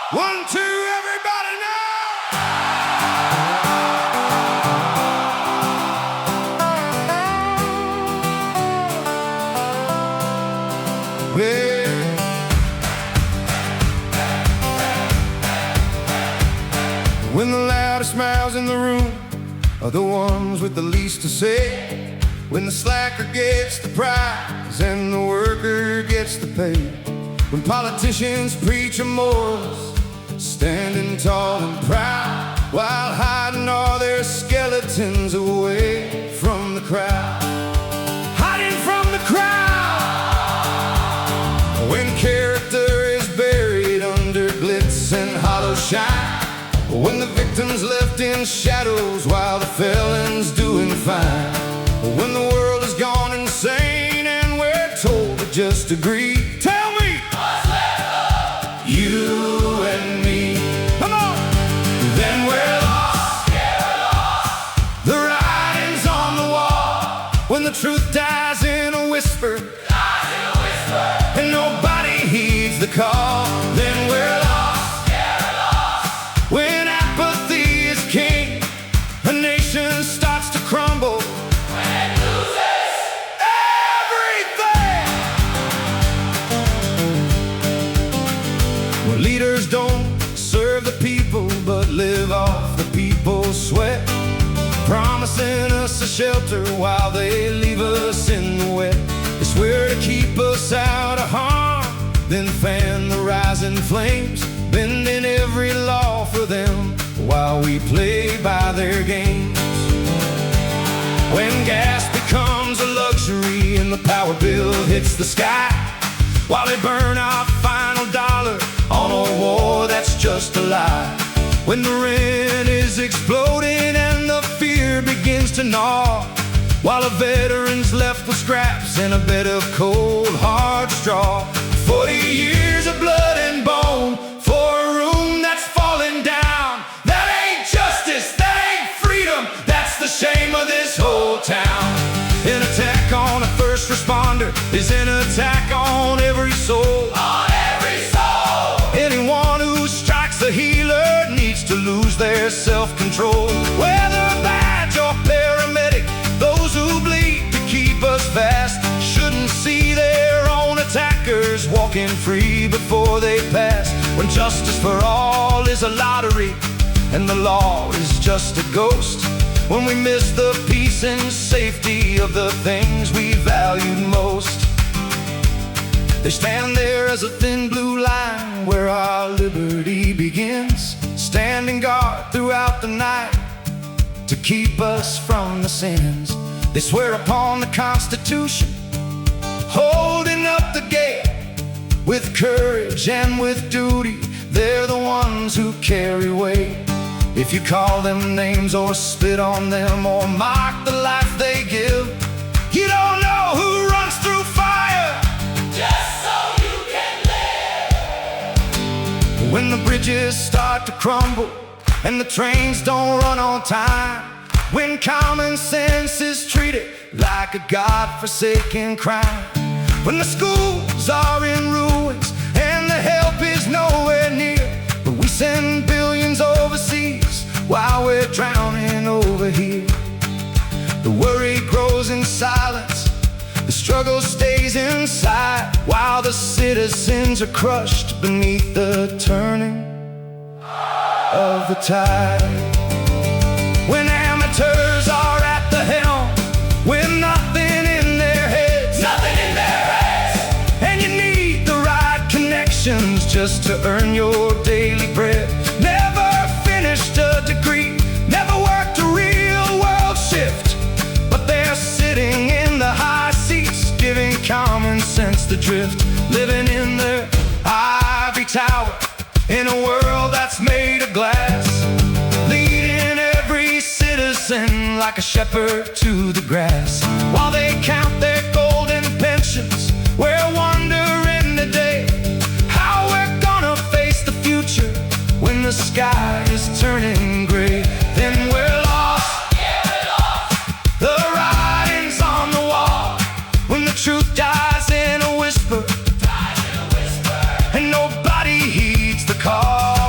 1, 2, everybody now! Well, when the loudest mouths in the room are the ones with the least to say, when the slacker gets the prize and the worker gets the pay, when politicians preach morals, standing tall and proud, while hiding all their skeletons away from the crowd. Hiding from the crowd! When character is buried under glitz and hollow shine, when the victim's left in shadows while the felon's doing fine, when the world has gone insane and we're told to just agree. Tell me! What's left of you and me? Come on! Then we're lost. Yeah, we're lost. The writing's on the wall. When the truth dies in a whisper, and nobody heeds the call, then we're lost. Yeah, we're lost. When apathy is king, a nation starts to crumble. When it loses everything. Where leaders don't serve the people but live off the people's sweat, promising us a shelter while they leave us in the wet. They swear to keep us out of harm, then fan the rising flames, bending every law for them while we play by their games. When gas becomes a luxury and the power bill hits the sky, while they burn our final dollar on a war that's just a lie. When the rent is exploding and the fear begins to gnaw, while a veteran's left with scraps and a bed of cold hard straw. 40 years of blood and bone for a room that's falling down. That ain't justice, that ain't freedom, that's the shame of this whole town. An attack on a first responder is an attack on every soul. On every soul. Anyone who strikes a healer needs to lose their self-control. Whether badge or paramedic, those who bleed to keep us fast shouldn't see their own attackers walking free before they pass. When justice for all is a lottery and the law is just a ghost, when we miss the peace and safety of the things we valued most. They stand there as a thin blue line where our liberty begins, standing guard throughout the night to keep us from the sins. They swear upon the Constitution, holding up the gate with courage and with duty. They're the ones who carry weight. If you call them names or spit on them or mock the life they give, you don't know who runs through fire just so you can live. When the bridges start to crumble and the trains don't run on time, when common sense is treated like a God-forsaken crime, when the schools are in ruins and the help is nowhere near, but we send billions overseas while we're drowning over here. The worry grows in silence, the struggle stays inside, while the citizens are crushed beneath the turning of the tide. When amateurs are at the helm with nothing in their heads, and you need the right connections just to earn your daily bread. Never finished a degree, never worked a real world shift, but they're sitting in the high seats, giving common sense the drift, living in their ivory tower in a world that's made of glass, leading every citizen like a shepherd to the grass. While they count their golden pensions, we're wondering today how we're gonna face the future when the sky is turning gray. Then we're lost. Yeah, we're lost. The writing's on the wall. When the truth dies in a whisper, and nobody heeds the call.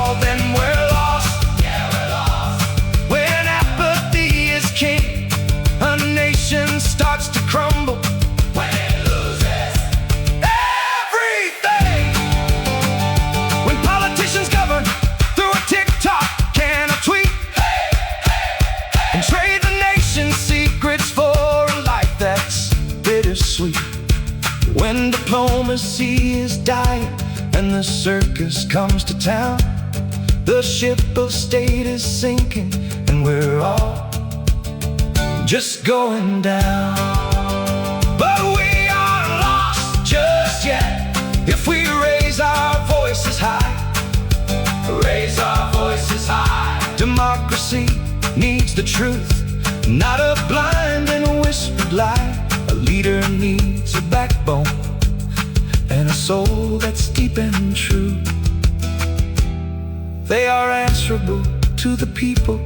and the circus comes to town. The ship of state is sinking, and we're all just going down. But we aren't lost just yet if we raise our voices high. Raise our voices high. Democracy needs the truth, not a blind and whispered lie. A leader needs a backbone and a soul that's deep and true. They are answerable to the people